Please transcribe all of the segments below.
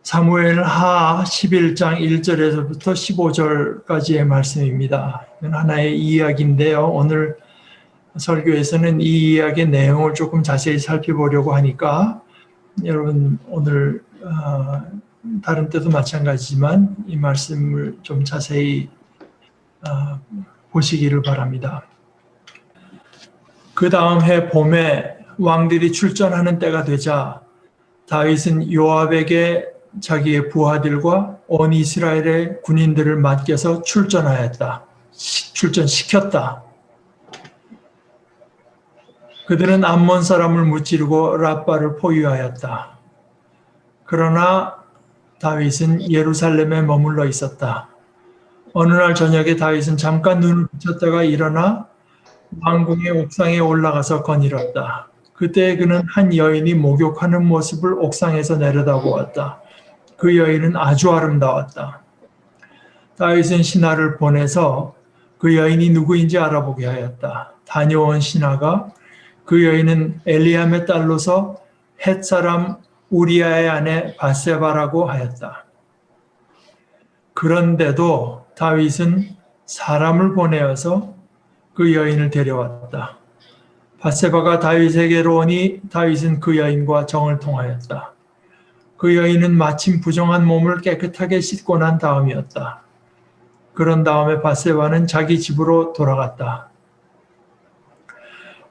사무엘 하 11장 1절에서부터 15절까지의 말씀입니다. 이건 하나의 이야기인데요. 오늘 설교에서는 이 이야기의 내용을 조금 자세히 살펴보려고 하니까 여러분 오늘 다른 때도 마찬가지지만 이 말씀을 좀 자세히 보시기를 바랍니다. 그 다음 해 봄에 왕들이 출전하는 때가 되자 다윗은 요압에게 자기의 부하들과 온 이스라엘의 군인들을 맡겨서 출전시켰다. 그들은 암몬 사람을 무찌르고 랍바를 포위하였다. 그러나 다윗은 예루살렘에 머물러 있었다. 어느 날 저녁에 다윗은 잠깐 눈을 붙였다가 일어나 왕궁의 옥상에 올라가서 거닐었다. 그때 그는 한 여인이 목욕하는 모습을 옥상에서 내려다보았다. 그 여인은 아주 아름다웠다. 다윗은 신하를 보내서 그 여인이 누구인지 알아보게 하였다. 다녀온 신하가 그 여인은 엘리암의 딸로서 헷 사람 우리아의 아내 바세바라고 하였다. 그런데도 다윗은 사람을 보내어서 그 여인을 데려왔다. 바세바가 다윗에게로 오니 다윗은 그 여인과 정을 통하였다. 그 여인은 마침 부정한 몸을 깨끗하게 씻고 난 다음이었다. 그런 다음에 바세바는 자기 집으로 돌아갔다.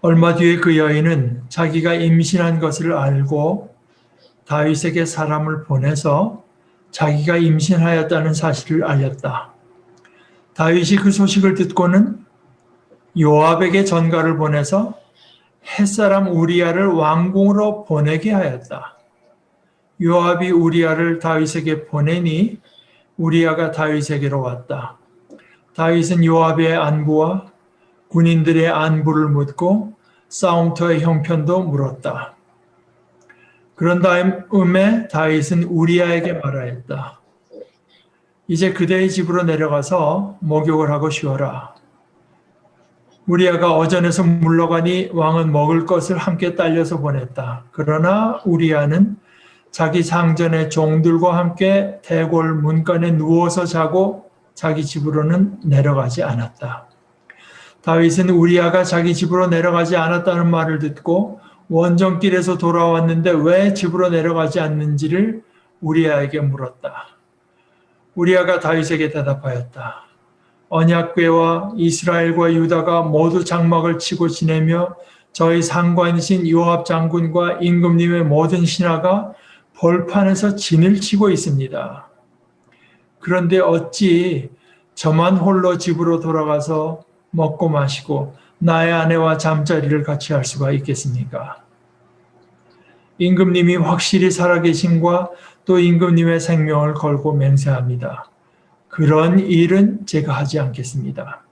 얼마 뒤에 그 여인은 자기가 임신한 것을 알고 다윗에게 사람을 보내서 자기가 임신하였다는 사실을 알렸다. 다윗이 그 소식을 듣고는 요압에게 전가를 보내서 햇사람 우리아를 왕궁으로 보내게 하였다. 요압이 우리아를 다윗에게 보내니 우리아가 다윗에게로 왔다. 다윗은 요압의 안부와 군인들의 안부를 묻고 싸움터의 형편도 물었다. 그런 다음에 다윗은 우리아에게 말하였다. 이제 그대의 집으로 내려가서 목욕을 하고 쉬어라. 우리아가 어전에서 물러가니 왕은 먹을 것을 함께 딸려서 보냈다. 그러나 우리아는 자기 상전의 종들과 함께 대궐 문간에 누워서 자고 자기 집으로는 내려가지 않았다. 다윗은 우리아가 자기 집으로 내려가지 않았다는 말을 듣고 원정길에서 돌아왔는데 왜 집으로 내려가지 않는지를 우리아에게 물었다. 우리아가 다윗에게 대답하였다. 언약궤와 이스라엘과 유다가 모두 장막을 치고 지내며 저희 상관이신 요압 장군과 임금님의 모든 신하가 벌판에서 진을 치고 있습니다. 그런데 어찌 저만 홀로 집으로 돌아가서 먹고 마시고 나의 아내와 잠자리를 같이 할 수가 있겠습니까? 임금님이 확실히 살아계신과 또 임금님의 생명을 걸고 맹세합니다. 그런 일은 제가 하지 않겠습니다.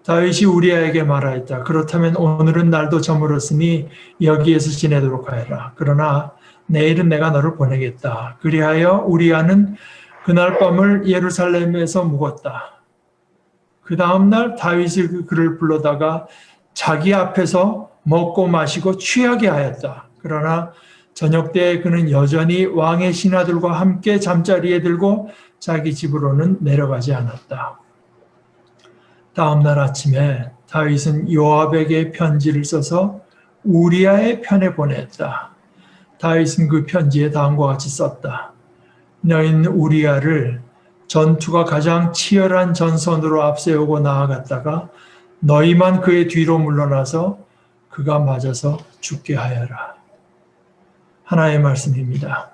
다윗이 우리아에게 말하였다. 그렇다면 오늘은 날도 저물었으니 여기에서 지내도록 하여라. 그러나 내일은 내가 너를 보내겠다. 그리하여 우리아는 그날 밤을 예루살렘에서 묵었다. 그 다음날 다윗이 그를 불러다가 자기 앞에서 먹고 마시고 취하게 하였다. 그러나 저녁 때에 그는 여전히 왕의 신하들과 함께 잠자리에 들고 자기 집으로는 내려가지 않았다. 다음날 아침에 다윗은 요압에게 편지를 써서 우리아의 편에 보냈다. 다윗은 그 편지에 다음과 같이 썼다. 너희는 우리아를 전투가 가장 치열한 전선으로 앞세우고 나아갔다가 너희만 그의 뒤로 물러나서 그가 맞아서 죽게 하여라. 하나의 말씀입니다.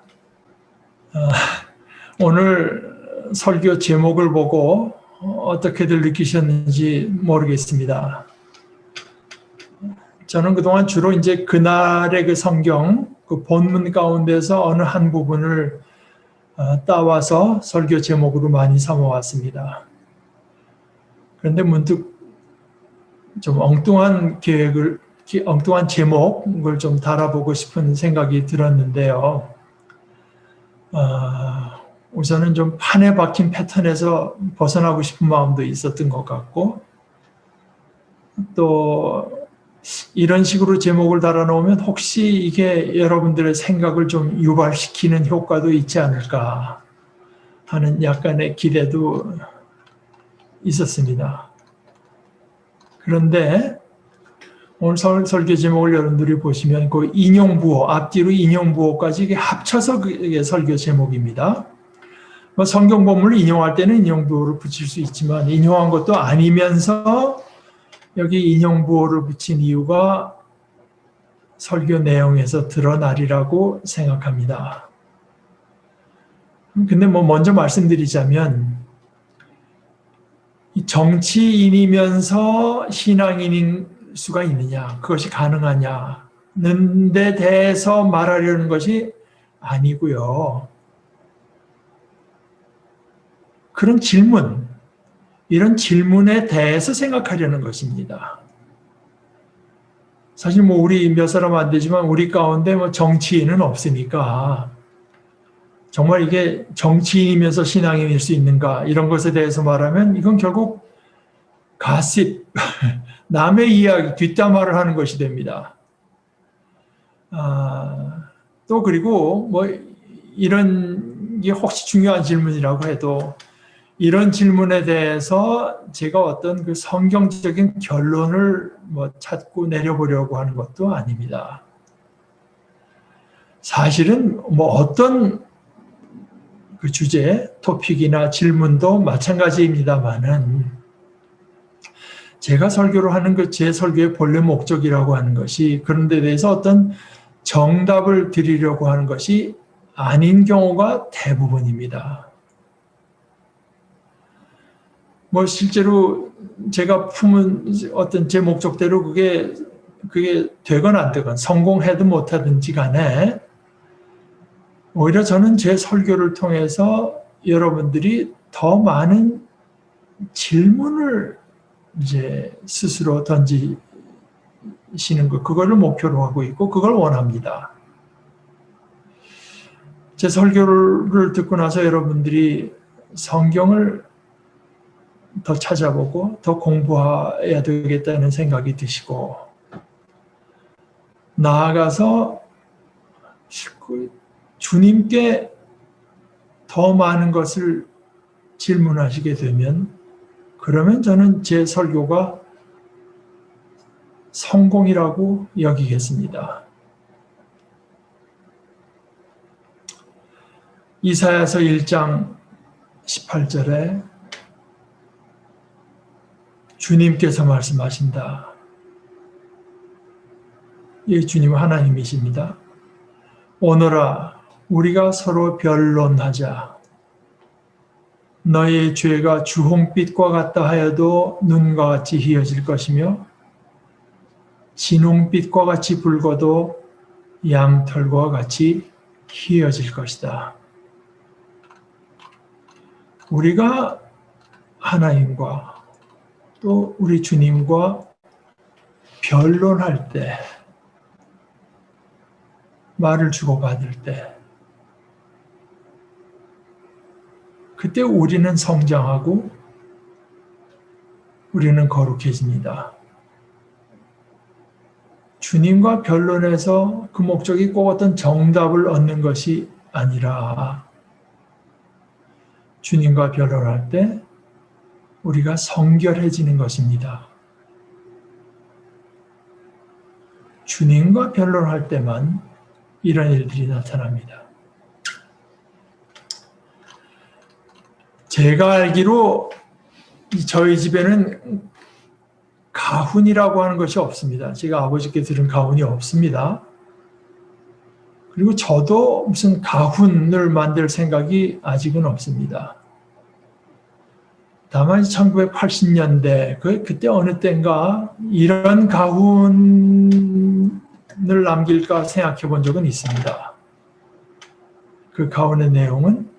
오늘 설교 제목을 보고 어떻게들 느끼셨는지 모르겠습니다. 저는 그동안 주로 이제 그날의 그 성경, 그 본문 가운데서 어느 한 부분을 따와서 설교 제목으로 많이 삼아왔습니다. 그런데 문득 좀 엉뚱한 제목을 좀 달아보고 싶은 생각이 들었는데요. 우선은 좀 판에 박힌 패턴에서 벗어나고 싶은 마음도 있었던 것 같고, 또 이런 식으로 제목을 달아놓으면 혹시 이게 여러분들의 생각을 좀 유발시키는 효과도 있지 않을까 하는 약간의 기대도 있었습니다. 그런데 오늘 설교 제목을 여러분들이 보시면 그 인용부호, 앞뒤로 인용부호까지 이게 합쳐서 그게 설교 제목입니다. 뭐 성경 본문을 인용할 때는 인용부호를 붙일 수 있지만 인용한 것도 아니면서 여기 인용부호를 붙인 이유가 설교 내용에서 드러나리라고 생각합니다. 근데 뭐 먼저 말씀드리자면 정치인이면서 신앙인인 수가 있느냐, 그것이 가능하냐는 데 대해서 말하려는 것이 아니고요. 그런 질문, 이런 질문에 대해서 생각하려는 것입니다. 사실 뭐 우리 몇 사람 안 되지만 우리 가운데 뭐 정치인은 없으니까 정말 이게 정치인이면서 신앙인일 수 있는가 이런 것에 대해서 말하면 이건 결국 가십, 남의 이야기, 뒷담화를 하는 것이 됩니다. 또 그리고 뭐 이런 게 혹시 중요한 질문이라고 해도 이런 질문에 대해서 제가 어떤 그 성경적인 결론을 뭐 찾고 내려보려고 하는 것도 아닙니다. 사실은 뭐 어떤 그 주제, 토픽이나 질문도 마찬가지입니다만은 제가 설교를 하는 그 제 설교의 본래 목적이라고 하는 것이 그런 데 대해서 어떤 정답을 드리려고 하는 것이 아닌 경우가 대부분입니다. 뭐 실제로 제가 품은 어떤 제 목적대로 그게 되건 안 되건 성공하든 못하든지 간에 오히려 저는 제 설교를 통해서 여러분들이 더 많은 질문을 이제 스스로 던지시는 것, 그거를 목표로 하고 있고 그걸 원합니다. 제 설교를 듣고 나서 여러분들이 성경을 더 찾아보고 더 공부해야 되겠다는 생각이 드시고 나아가서 주님께 더 많은 것을 질문하시게 되면 그러면 저는 제 설교가 성공이라고 여기겠습니다. 이사야서 1장 18절에 주님께서 말씀하신다. 이 주님은 하나님이십니다. 오너라 우리가 서로 변론하자. 너의 죄가 주홍빛과 같다 하여도 눈과 같이 희어질 것이며 진홍빛과 같이 붉어도 양털과 같이 희어질 것이다. 우리가 하나님과 또 우리 주님과 변론할 때, 말을 주고받을 때, 그때 우리는 성장하고 우리는 거룩해집니다. 주님과 변론해서 그 목적이 꼭 어떤 정답을 얻는 것이 아니라 주님과 변론할 때 우리가 성결해지는 것입니다. 주님과 변론할 때만 이런 일들이 나타납니다. 제가 알기로 저희 집에는 가훈이라고 하는 것이 없습니다. 제가 아버지께 들은 가훈이 없습니다. 그리고 저도 무슨 가훈을 만들 생각이 아직은 없습니다. 다만 1980년대, 그때 어느 때인가 이런 가훈을 남길까 생각해 본 적은 있습니다. 그 가훈의 내용은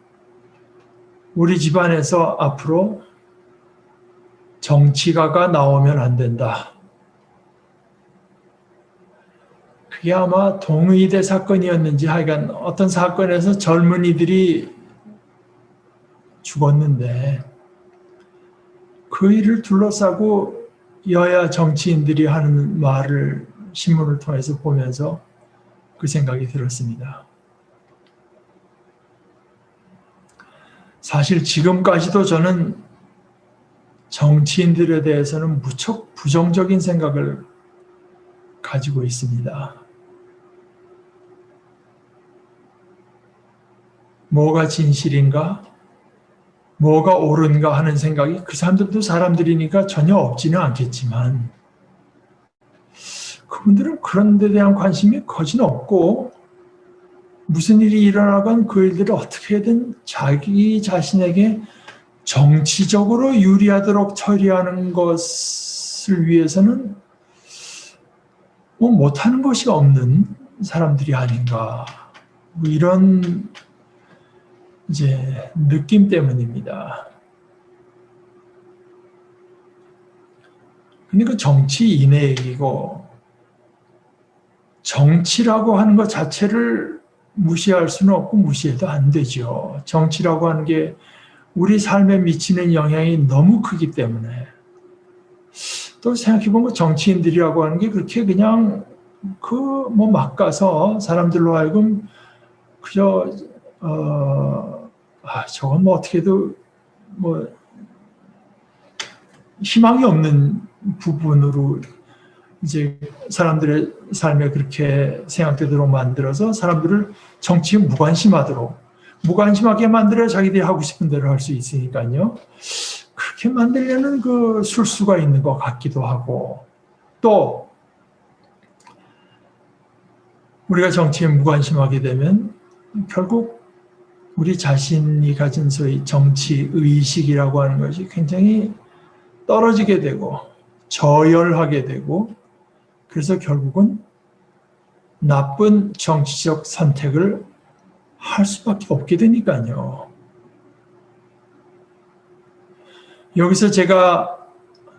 우리 집안에서 앞으로 정치가가 나오면 안 된다. 그게 아마 동의대 사건이었는지 하여간 어떤 사건에서 젊은이들이 죽었는데 그 일을 둘러싸고 여야 정치인들이 하는 말을 신문을 통해서 보면서 그 생각이 들었습니다. 사실 지금까지도 저는 정치인들에 대해서는 무척 부정적인 생각을 가지고 있습니다. 뭐가 진실인가? 뭐가 옳은가 하는 생각이 그 사람들도 사람들이니까 전혀 없지는 않겠지만 그분들은 그런 데 대한 관심이 거진 없고 무슨 일이 일어나건 그 일들을 어떻게든 자기 자신에게 정치적으로 유리하도록 처리하는 것을 위해서는 뭐 못하는 것이 없는 사람들이 아닌가 뭐 이런 이제 느낌 때문입니다. 근데 그 정치인의 얘기고 정치라고 하는 것 자체를 무시할 수는 없고 무시해도 안 되죠. 정치라고 하는 게 우리 삶에 미치는 영향이 너무 크기 때문에 또 생각해보면 정치인들이라고 하는 게 그렇게 그냥 뭐 막 가서 사람들로 하여금 그저 저건 뭐 어떻게도 뭐 희망이 없는 부분으로 이제 사람들의 삶에 그렇게 생각되도록 만들어서 사람들을 정치에 무관심하게 만들어 자기들이 하고 싶은 대로 할 수 있으니까요. 그렇게 만들려는 그 술수가 있는 것 같기도 하고 또 우리가 정치에 무관심하게 되면 결국 우리 자신이 가진 소위 정치 의식이라고 하는 것이 굉장히 떨어지게 되고 저열하게 되고 그래서 결국은 나쁜 정치적 선택을 할 수밖에 없게 되니까요. 여기서 제가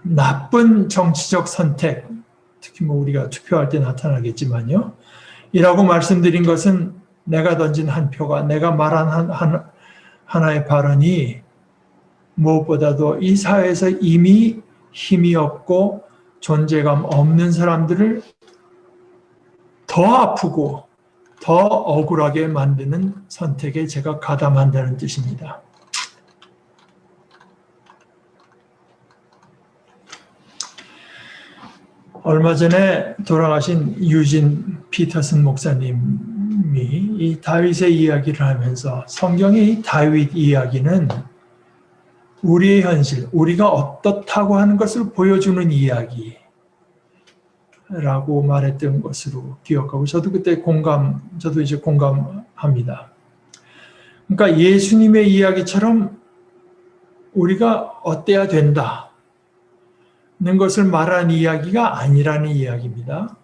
나쁜 정치적 선택, 특히 뭐 우리가 투표할 때 나타나겠지만요. 이라고 말씀드린 것은 내가 던진 한 표가 내가 말한 하나의 발언이 무엇보다도 이 사회에서 이미 힘이 없고 존재감 없는 사람들을 더 아프고 더 억울하게 만드는 선택에 제가 가담한다는 뜻입니다. 얼마 전에 돌아가신 유진 피터슨 목사님이 이 다윗의 이야기를 하면서 성경의 이 다윗 이야기는 우리의 현실, 우리가 어떻다고 하는 것을 보여주는 이야기라고 말했던 것으로 기억하고 저도 그때 저도 이제 공감합니다. 그러니까 예수님의 이야기처럼 우리가 어때야 된다. 는 것을 말하는 이야기가 아니라는 이야기입니다.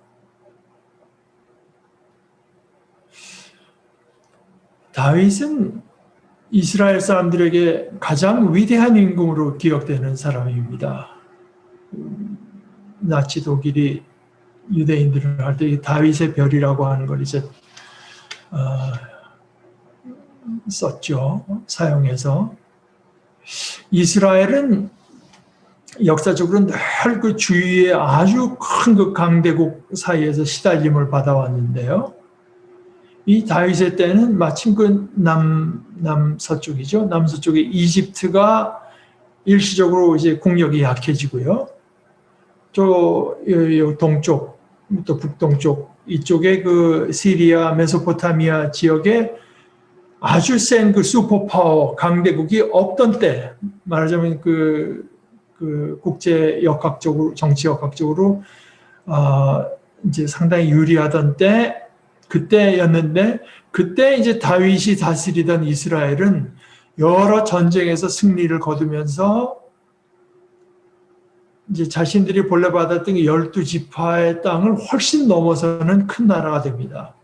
다윗은 이스라엘 사람들에게 가장 위대한 임금으로 기억되는 사람입니다. 나치 독일이 유대인들을 할 때 다윗의 별이라고 하는 걸 이제 썼죠. 사용해서. 이스라엘은 역사적으로 늘 그 주위에 아주 큰 그 강대국 사이에서 시달림을 받아왔는데요. 이 다윗의 때는 마침 그 남서쪽이죠. 남서쪽에 이집트가 일시적으로 이제 국력이 약해지고요. 또 동쪽, 또 북동쪽 이쪽에 그 시리아, 메소포타미아 지역에 아주 센 그 슈퍼파워 강대국이 없던 때, 말하자면 그 국제 역학적으로, 정치 역학적으로 이제 상당히 유리하던 때, 그때였는데, 그때 이제 다윗이 다스리던 이스라엘은 여러 전쟁에서 승리를 거두면서 이제 자신들이 본래 받았던 12지파의 땅을 훨씬 넘어서는 큰 나라가 됩니다.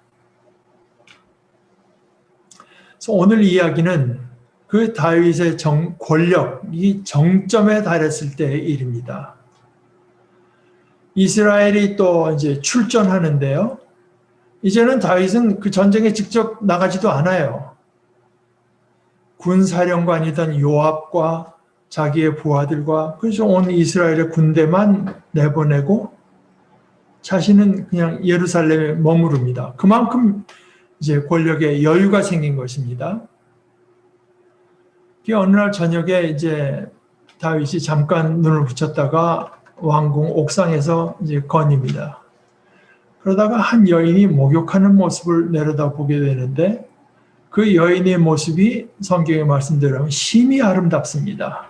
그래서 오늘 이야기는 그 다윗의 권력이 정점에 달했을 때의 일입니다. 이스라엘이 또 이제 출전하는데요. 이제는 다윗은 그 전쟁에 직접 나가지도 않아요. 군사령관이던 요압과 자기의 부하들과 그래서 온 이스라엘의 군대만 내보내고 자신은 그냥 예루살렘에 머무릅니다. 그만큼 이제 권력에 여유가 생긴 것입니다. 어느 날 저녁에 이제 다윗이 잠깐 눈을 붙였다가 왕궁 옥상에서 이제 거닙니다. 그러다가 한 여인이 목욕하는 모습을 내려다보게 되는데 그 여인의 모습이 성경의 말씀대로 심히 아름답습니다.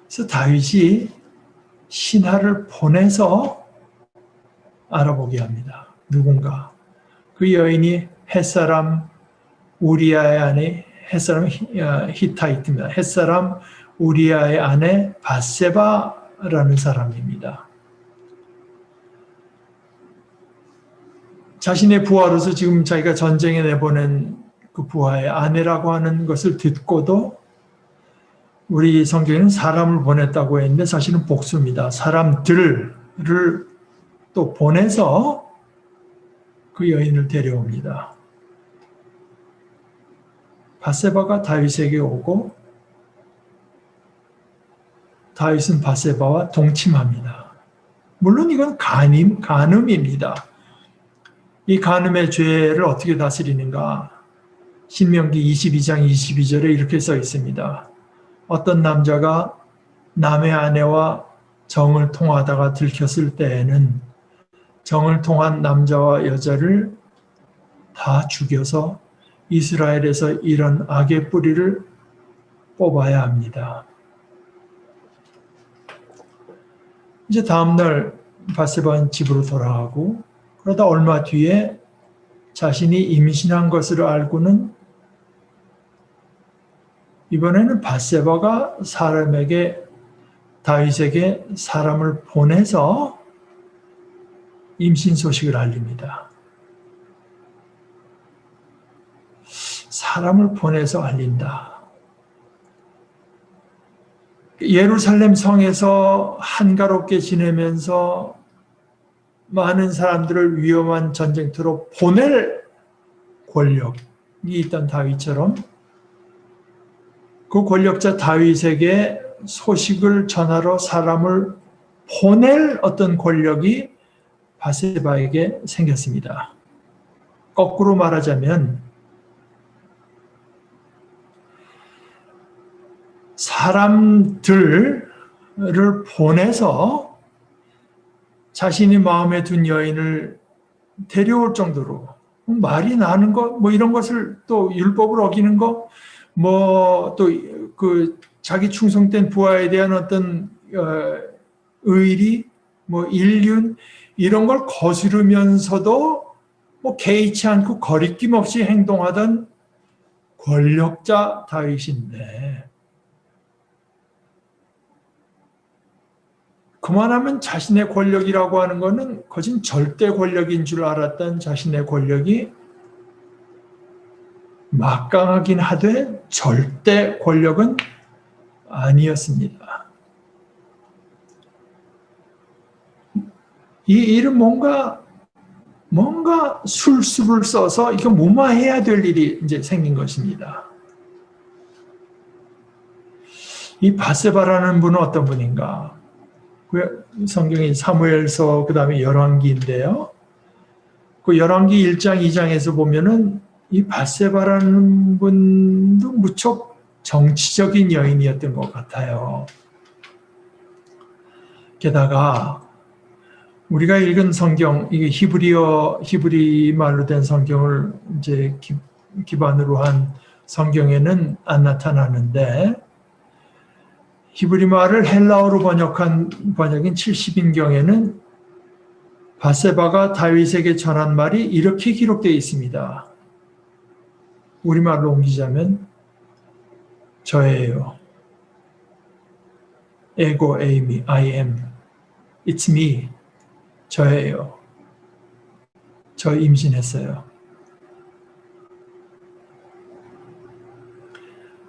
그래서 다윗이 신하를 보내서 알아보게 합니다. 누군가. 그 여인이 햇사람 우리아의 아내, 햇사람 히타이트입니다. 햇사람 우리아의 아내 밧세바라는 사람입니다. 자신의 부하로서 지금 자기가 전쟁에 내보낸 그 부하의 아내라고 하는 것을 듣고도 우리 성경에는 사람을 보냈다고 했는데 사실은 복수입니다. 사람들을 또 보내서 그 여인을 데려옵니다. 밧세바가 다윗에게 오고 다윗은 밧세바와 동침합니다. 물론 이건 간음입니다. 이 간음의 죄를 어떻게 다스리는가? 신명기 22장 22절에 이렇게 써 있습니다. 어떤 남자가 남의 아내와 정을 통하다가 들켰을 때에는 정을 통한 남자와 여자를 다 죽여서 이스라엘에서 이런 악의 뿌리를 뽑아야 합니다. 이제 다음날 밧세바는 집으로 돌아가고 그러다 얼마 뒤에 자신이 임신한 것을 알고는 이번에는 밧세바가 다윗에게 사람을 보내서 임신 소식을 알립니다. 사람을 보내서 알린다. 예루살렘 성에서 한가롭게 지내면서 많은 사람들을 위험한 전쟁터로 보낼 권력이 있던 다윗처럼 그 권력자 다윗에게 소식을 전하러 사람을 보낼 어떤 권력이 밧세바에게 생겼습니다. 거꾸로 말하자면 사람들을 보내서 자신이 마음에 둔 여인을 데려올 정도로 말이 나는 것, 뭐 이런 것을 또 율법을 어기는 것, 뭐 또 그 자기 충성된 부하에 대한 어떤 의리, 뭐 인륜 이런 걸 거스르면서도 뭐 개의치 않고 거리낌 없이 행동하던 권력자 다윗인데 그만하면 자신의 권력이라고 하는 것은 거진 절대 권력인 줄 알았던 자신의 권력이 막강하긴 하되 절대 권력은 아니었습니다. 이 일은 뭔가 술수를 써서 이거 무마해야 될 일이 이제 생긴 것입니다. 이 밧세바라는 분은 어떤 분인가? 성경이 사무엘서 그다음에 열왕기인데요. 그 열왕기 1장 2장에서 보면은 이 밧세바라는 분도 무척 정치적인 여인이었던 것 같아요. 게다가 우리가 읽은 성경, 이게 히브리 말로 된 성경을 이제 기반으로 한 성경에는 안 나타나는데 히브리 말을 헬라어로 번역인 70인경에는 밧세바가 다윗에게 전한 말이 이렇게 기록되어 있습니다. 우리말로 옮기자면 저예요. 에고 에이미, I am. It's me. 저예요. 저 임신했어요.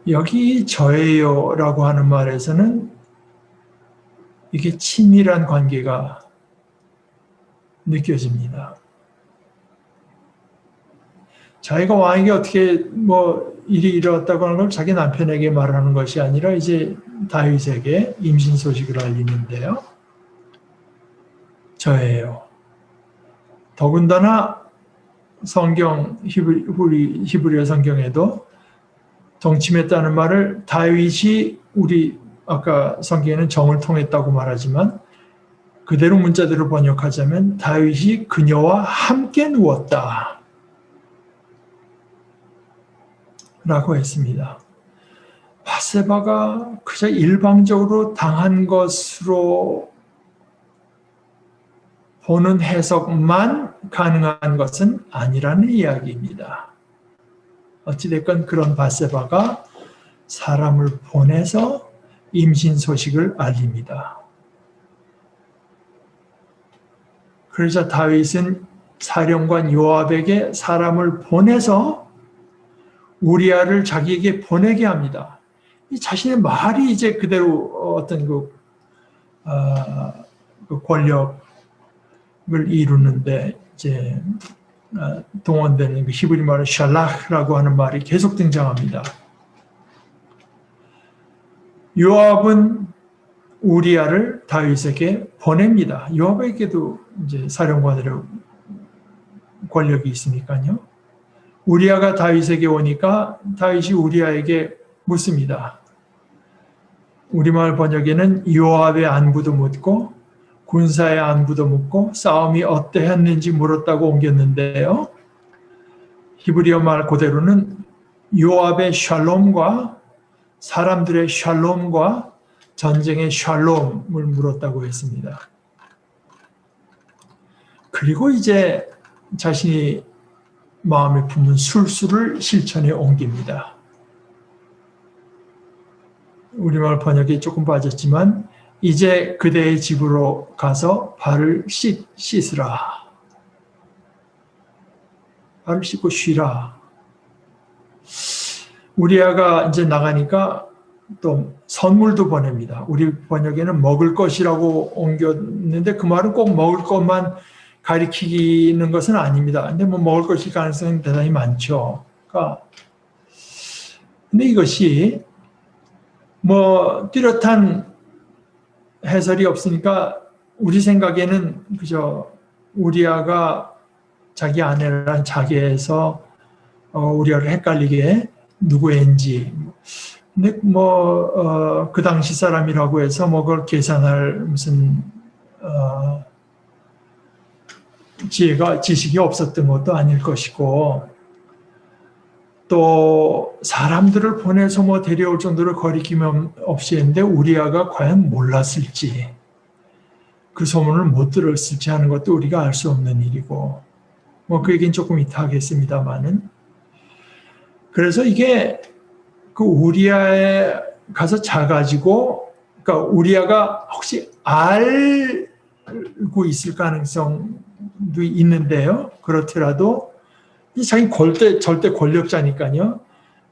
여기 저예요라고 하는 말에서는 이게 친밀한 관계가 느껴집니다. 자기가 왕에게 어떻게 뭐 일이 일어났다고 하는 걸 자기 남편에게 말하는 것이 아니라 이제 다윗에게 임신 소식을 알리는데요. 저예요. 더군다나 성경 히브리어 성경에도 동침했다는 말을 다윗이 우리 아까 성경에는 정을 통했다고 말하지만 그대로 문자대로 번역하자면 다윗이 그녀와 함께 누웠다 라고 했습니다. 밧세바가 그저 일방적으로 당한 것으로 보는 해석만 가능한 것은 아니라는 이야기입니다. 어찌됐건 그런 밧세바가 사람을 보내서 임신 소식을 알립니다. 그러자 다윗은 사령관 요압에게 사람을 보내서 우리아를 자기에게 보내게 합니다. 이 자신의 말이 이제 그대로 어떤 그 권력을 이루는데 이제 동원되는 그 히브리 말은 샬라흐라고 하는 말이 계속 등장합니다. 요압은 우리아를 다윗에게 보냅니다. 요압에게도 이제 사령관으로 권력이 있으니까요. 우리아가 다윗에게 오니까 다윗이 우리아에게 묻습니다. 우리말 번역에는 요압의 안부도 묻고 군사의 안부도 묻고 싸움이 어떠했는지 물었다고 옮겼는데요. 히브리어 말 그대로는 요압의 샬롬과 사람들의 샬롬과 전쟁의 샬롬을 물었다고 했습니다. 그리고 이제 자신이 마음에 품은 술수를 실천에 옮깁니다. 우리말 번역이 조금 빠졌지만 이제 그대의 집으로 가서 발을 씻으라. 발을 씻고 쉬라. 우리아가 이제 나가니까 또 선물도 보냅니다. 우리 번역에는 먹을 것이라고 옮겼는데 그 말은 꼭 먹을 것만 가리키는 것은 아닙니다. 근데 뭐 먹을 것일 가능성은 대단히 많죠. 그러니까 근데 이것이 뭐 뚜렷한 해설이 없으니까 우리 생각에는 그저 우리아가 자기 아내랑 자기에서 우리아를 헷갈리게 누구인지 근데 뭐 그 당시 사람이라고 해서 뭐 그걸 계산할 무슨 지식이 없었던 것도 아닐 것이고 또 사람들을 보내서 뭐 데려올 정도로 거리낌 없이 했는데 우리아가 과연 몰랐을지 그 소문을 못 들었을지 하는 것도 우리가 알 수 없는 일이고 뭐 그 얘기는 조금 이따 하겠습니다만은 그래서 이게 그 우리아에 가서 자가지고 그러니까 우리아가 혹시 알고 있을 가능성도 있는데요. 그렇더라도 자기 절대 권력자니까요.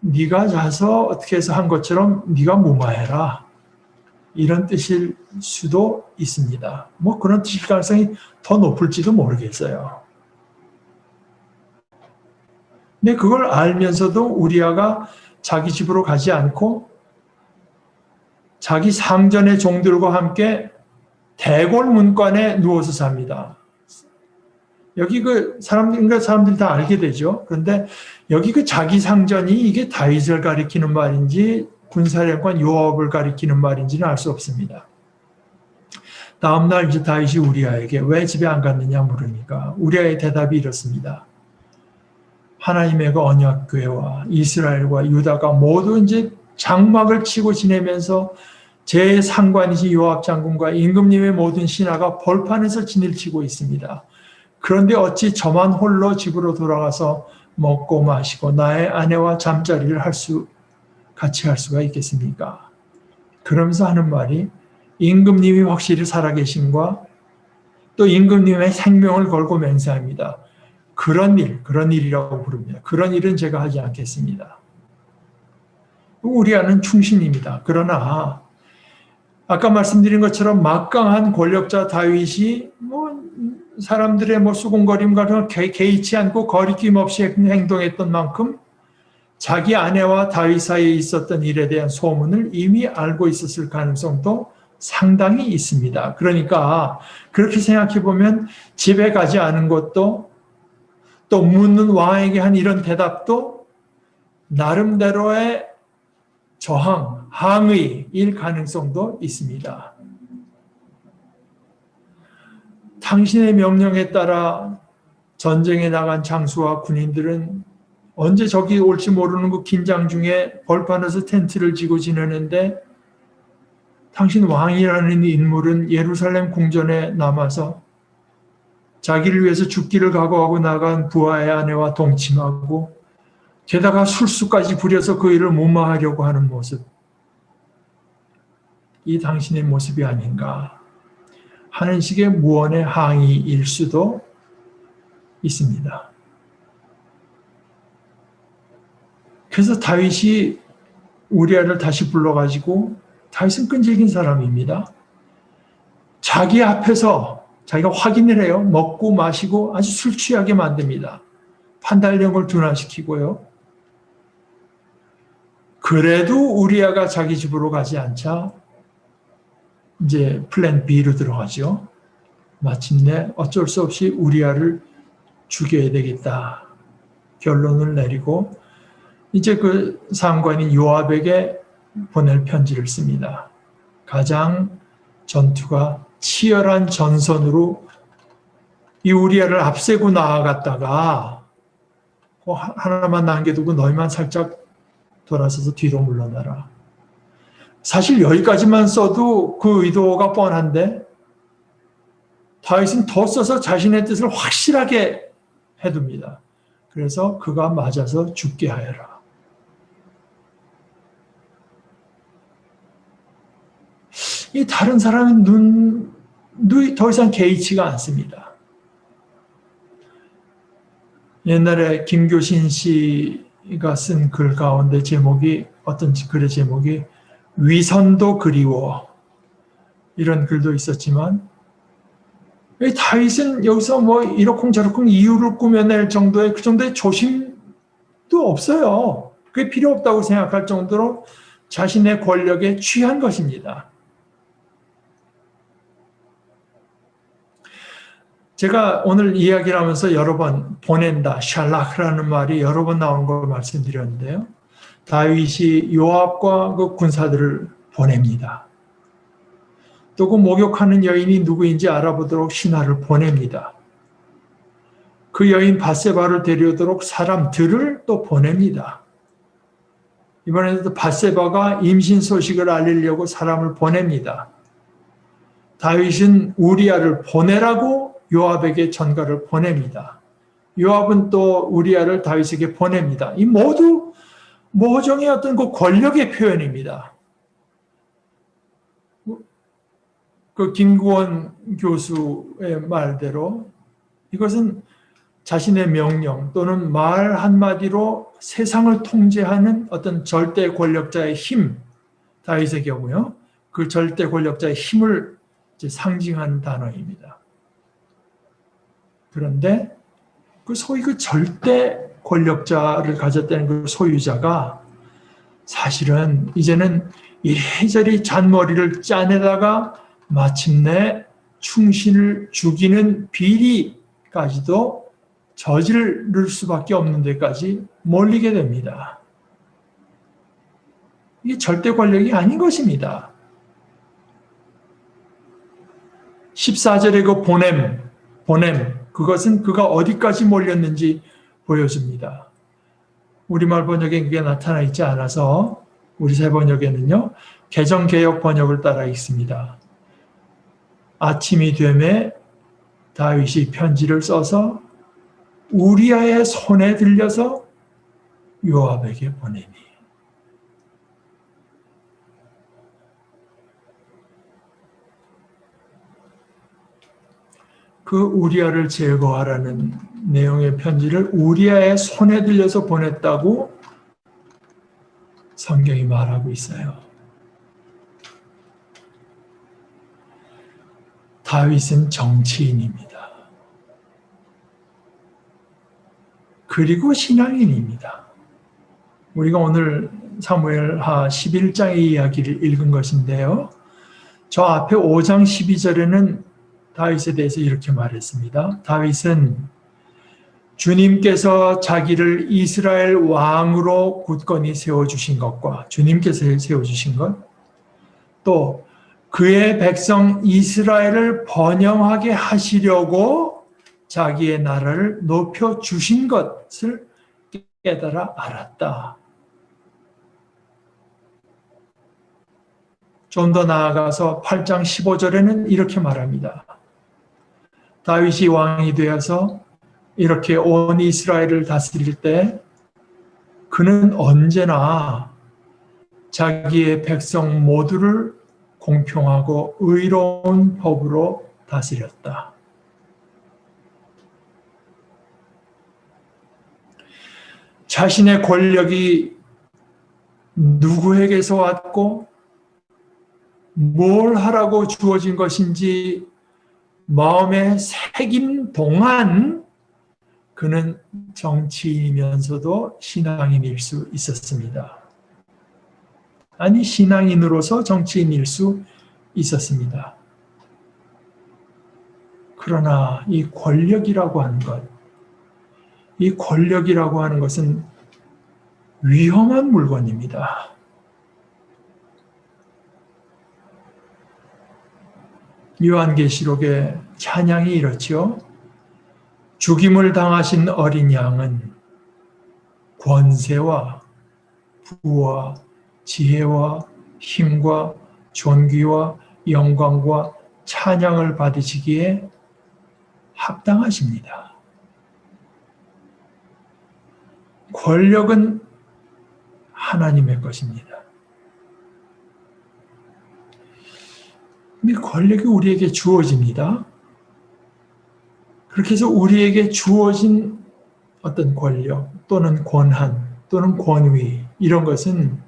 네가 자서 어떻게 해서 한 것처럼 네가 무마해라. 이런 뜻일 수도 있습니다. 뭐 그런 뜻일 가능성이 더 높을지도 모르겠어요. 근데 그걸 알면서도 우리아가 자기 집으로 가지 않고 자기 상전의 종들과 함께 대궐 문관에 누워서 삽니다. 여기 그 사람들이 다 알게 되죠. 그런데 여기 그 자기 상전이 이게 다윗을 가리키는 말인지 군사령관 요압을 가리키는 말인지는 알 수 없습니다. 다음날 이제 다윗이 우리아에게 왜 집에 안 갔느냐 물으니까 우리아의 대답이 이렇습니다. 하나님의 그 언약궤와 이스라엘과 유다가 모두 이제 장막을 치고 지내면서 제 상관이신 요압 장군과 임금님의 모든 신하가 벌판에서 진을 치고 있습니다. 그런데 어찌 저만 홀로 집으로 돌아가서 먹고 마시고 나의 아내와 잠자리를 같이 할 수가 있겠습니까? 그러면서 하는 말이 임금님이 확실히 살아계신과 또 임금님의 생명을 걸고 맹세합니다. 그런 일이라고 부릅니다. 그런 일은 제가 하지 않겠습니다. 우리아는 충신입니다. 그러나 아까 말씀드린 것처럼 막강한 권력자 다윗이 사람들의 수군거림과 개의치 않고 거리낌 없이 행동했던 만큼 자기 아내와 다윗 사이에 있었던 일에 대한 소문을 이미 알고 있었을 가능성도 상당히 있습니다. 그러니까 그렇게 생각해 보면 집에 가지 않은 것도 또 묻는 왕에게 한 이런 대답도 나름대로의 저항, 항의일 가능성도 있습니다. 당신의 명령에 따라 전쟁에 나간 장수와 군인들은 언제 적이 올지 모르는 그 긴장 중에 벌판에서 텐트를 지고 지내는데 당신 왕이라는 인물은 예루살렘 궁전에 남아서 자기를 위해서 죽기를 각오하고 나간 부하의 아내와 동침하고 게다가 술수까지 부려서 그 일을 무마하려고 하는 모습. 이 당신의 모습이 아닌가 하는 식의 무언의 항의일 수도 있습니다. 그래서 다윗이 우리아를 다시 불러가지고 다윗은 끈질긴 사람입니다. 자기 앞에서 자기가 확인을 해요. 먹고 마시고 아주 술 취하게 만듭니다. 판단력을 둔화시키고요. 그래도 우리아가 자기 집으로 가지 않자 이제 플랜 B로 들어가죠. 마침내 어쩔 수 없이 우리아를 죽여야 되겠다. 결론을 내리고 이제 그 상관인 요압에게 보낼 편지를 씁니다. 가장 전투가 치열한 전선으로 이 우리아를 앞세고 나아갔다가 하나만 남겨두고 너희만 살짝 돌아서서 뒤로 물러나라. 사실 여기까지만 써도 그 의도가 뻔한데 다윗은 더 써서 자신의 뜻을 확실하게 해둡니다. 그래서 그가 맞아서 죽게 하여라. 이 다른 사람의 눈이 더 이상 개의치가 않습니다. 옛날에 김교신 씨가 쓴 글 가운데 제목이 어떤 글의 제목이 위선도 그리워 이런 글도 있었지만 다윗은 여기서 뭐 이러쿵저러쿵 이유를 꾸며낼 정도의 그 정도의 조심도 없어요. 그게 필요 없다고 생각할 정도로 자신의 권력에 취한 것입니다. 제가 오늘 이야기를 하면서 여러 번 보낸다, 샬락이라는 말이 여러 번 나오는 걸 말씀드렸는데요. 다윗이 요압과 그 군사들을 보냅니다. 또 그 목욕하는 여인이 누구인지 알아보도록 신하를 보냅니다. 그 여인 밧세바를 데려오도록 사람들을 또 보냅니다. 이번에도 밧세바가 임신 소식을 알리려고 사람을 보냅니다. 다윗은 우리아를 보내라고 요압에게 전가를 보냅니다. 요압은 또 우리아를 다윗에게 보냅니다. 이 모두 모종의 어떤 그 권력의 표현입니다. 그 김구원 교수의 말대로 이것은 자신의 명령 또는 말 한마디로 세상을 통제하는 어떤 절대 권력자의 힘, 다윗의 경우요. 그 절대 권력자의 힘을 이제 상징하는 단어입니다. 그런데 그 소위 그 절대 권력자를 가졌다는 그 소유자가 사실은 이제는 이리저리 잔머리를 짜내다가 마침내 충신을 죽이는 비리까지도 저지를 수밖에 없는 데까지 몰리게 됩니다. 이게 절대 권력이 아닌 것입니다. 14절의 그 보냄, 그것은 그가 어디까지 몰렸는지 보여줍니다. 우리말 번역에 그게 나타나 있지 않아서 우리 새 번역에는요, 개정개역 번역을 따라 읽습니다. 아침이 되매 다윗이 편지를 써서 우리아의 손에 들려서 요압에게 보내니. 그 우리아를 제거하라는 내용의 편지를 우리아의 손에 들려서 보냈다고 성경이 말하고 있어요. 다윗은 정치인입니다. 그리고 신앙인입니다. 우리가 오늘 사무엘하 11장의 이야기를 읽은 것인데요. 저 앞에 5장 12절에는 다윗에 대해서 이렇게 말했습니다. 다윗은 주님께서 자기를 이스라엘 왕으로 굳건히 세워주신 것과 주님께서 세워주신 것, 또 그의 백성 이스라엘을 번영하게 하시려고 자기의 나라를 높여주신 것을 깨달아 알았다. 좀 더 나아가서 8장 15절에는 이렇게 말합니다. 다윗이 왕이 되어서 이렇게 온 이스라엘을 다스릴 때 그는 언제나 자기의 백성 모두를 공평하고 의로운 법으로 다스렸다. 자신의 권력이 누구에게서 왔고 뭘 하라고 주어진 것인지 마음에 새긴 동안 그는 정치인이면서도 신앙인일 수 있었습니다. 아니, 신앙인으로서 정치인일 수 있었습니다. 그러나 이 권력이라고 하는 것, 이 권력이라고 하는 것은 위험한 물건입니다. 요한계시록의 찬양이 이렇지요. 죽임을 당하신 어린 양은 권세와 부와 지혜와 힘과 존귀와 영광과 찬양을 받으시기에 합당하십니다. 권력은 하나님의 것입니다. 근데 권력이 우리에게 주어집니다. 그렇게 해서 우리에게 주어진 어떤 권력 또는 권한 또는 권위 이런 것은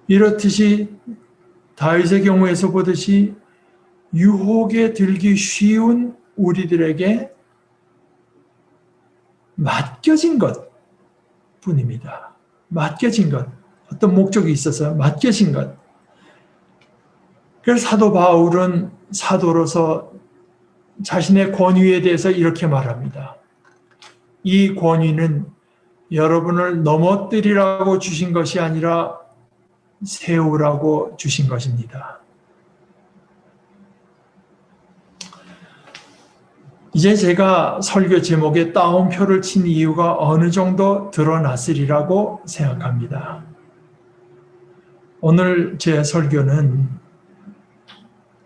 이렇듯이 다윗의 경우에서 보듯이 유혹에 들기 쉬운 우리들에게 맡겨진 것 뿐입니다. 맡겨진 것. 어떤 목적이 있어서 맡겨진 것. 그래서 사도 바울은 사도로서 자신의 권위에 대해서 이렇게 말합니다. 이 권위는 여러분을 넘어뜨리라고 주신 것이 아니라 세우라고 주신 것입니다. 이제 제가 설교 제목에 따옴표를 친 이유가 어느 정도 드러났으리라고 생각합니다. 오늘 제 설교는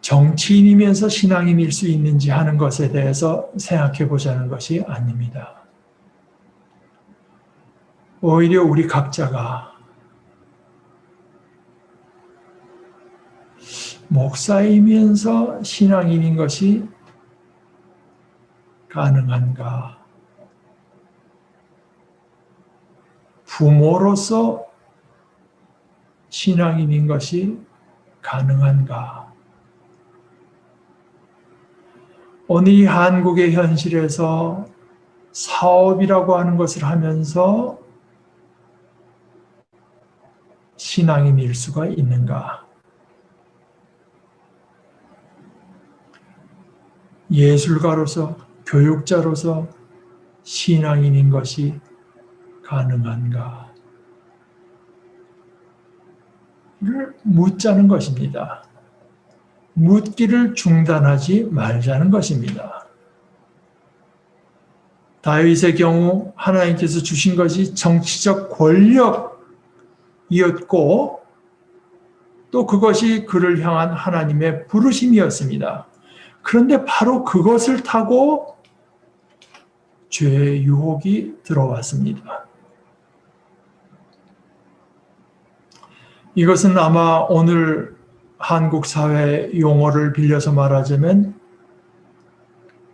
정치인이면서 신앙인일 수 있는지 하는 것에 대해서 생각해 보자는 것이 아닙니다. 오히려 우리 각자가 목사이면서 신앙인인 것이 가능한가? 부모로서 신앙인인 것이 가능한가? 오늘 이 한국의 현실에서 사업이라고 하는 것을 하면서 신앙인일 수가 있는가? 예술가로서, 교육자로서 신앙인인 것이 가능한가? 를 묻자는 것입니다. 묻기를 중단하지 말자는 것입니다. 다윗의 경우 하나님께서 주신 것이 정치적 권력이었고 또 그것이 그를 향한 하나님의 부르심이었습니다. 그런데 바로 그것을 타고 죄의 유혹이 들어왔습니다. 이것은 아마 오늘 한국 사회 용어를 빌려서 말하자면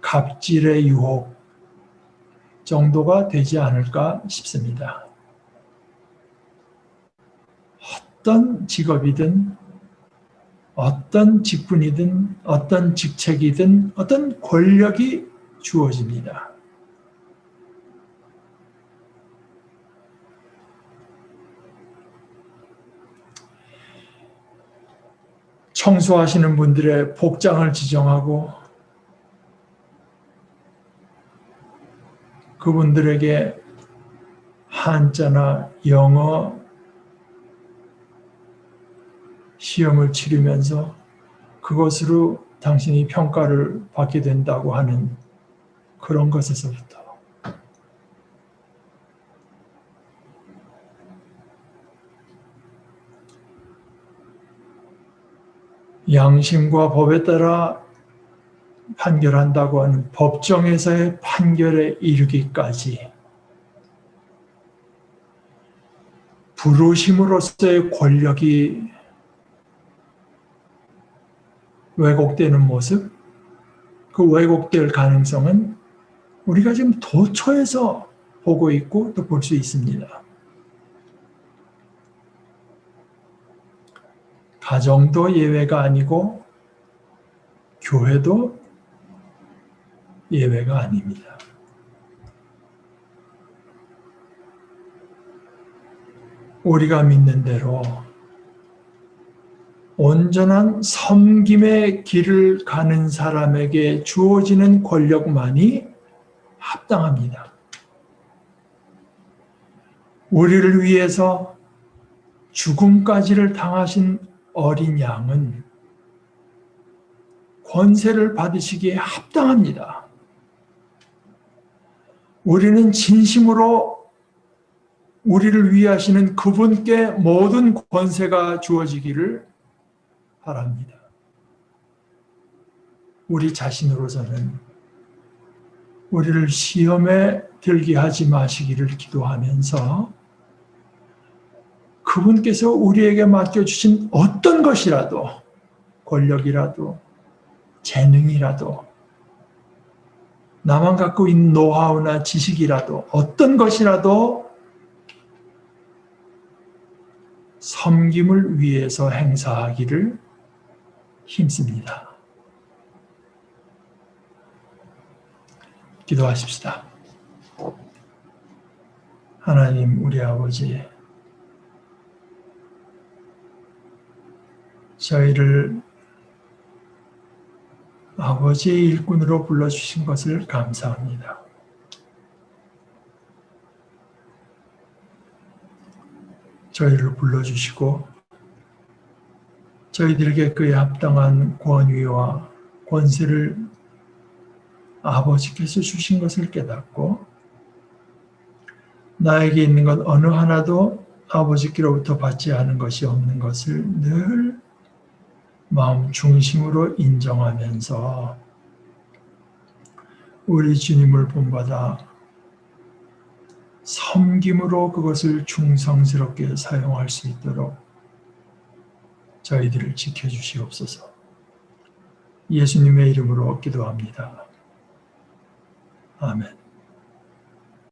갑질의 유혹 정도가 되지 않을까 싶습니다. 어떤 직업이든 어떤 직분이든 어떤 직책이든 어떤 권력이 주어집니다. 청소하시는 분들의 복장을 지정하고 그분들에게 한자나 영어 시험을 치르면서 그것으로 당신이 평가를 받게 된다고 하는 그런 것에서부터 양심과 법에 따라 판결한다고 하는 법정에서의 판결에 이르기까지 부르심으로서의 권력이 왜곡되는 모습, 그 왜곡될 가능성은 우리가 지금 도처에서 보고 있고 또 볼 수 있습니다. 가정도 예외가 아니고 교회도 예외가 아닙니다. 우리가 믿는 대로 온전한 섬김의 길을 가는 사람에게 주어지는 권력만이 합당합니다. 우리를 위해서 죽음까지를 당하신 어린 양은 권세를 받으시기에 합당합니다. 우리는 진심으로 우리를 위하시는 그분께 모든 권세가 주어지기를 바랍니다. 우리 자신으로서는 우리를 시험에 들게 하지 마시기를 기도하면서 그분께서 우리에게 맡겨주신 어떤 것이라도 권력이라도 재능이라도 나만 갖고 있는 노하우나 지식이라도 어떤 것이라도 섬김을 위해서 행사하기를 힘씁니다. 기도하십시다. 하나님 우리 아버지, 저희를 아버지의 일꾼으로 불러주신 것을 감사합니다. 저희를 불러주시고 저희들에게 그에 합당한 권위와 권세를 아버지께서 주신 것을 깨닫고 나에게 있는 것 어느 하나도 아버지께로부터 받지 않은 것이 없는 것을 늘 마음 중심으로 인정하면서 우리 주님을 본받아 섬김으로 그것을 충성스럽게 사용할 수 있도록 저희들을 지켜주시옵소서. 예수님의 이름으로 기도합니다. 아멘.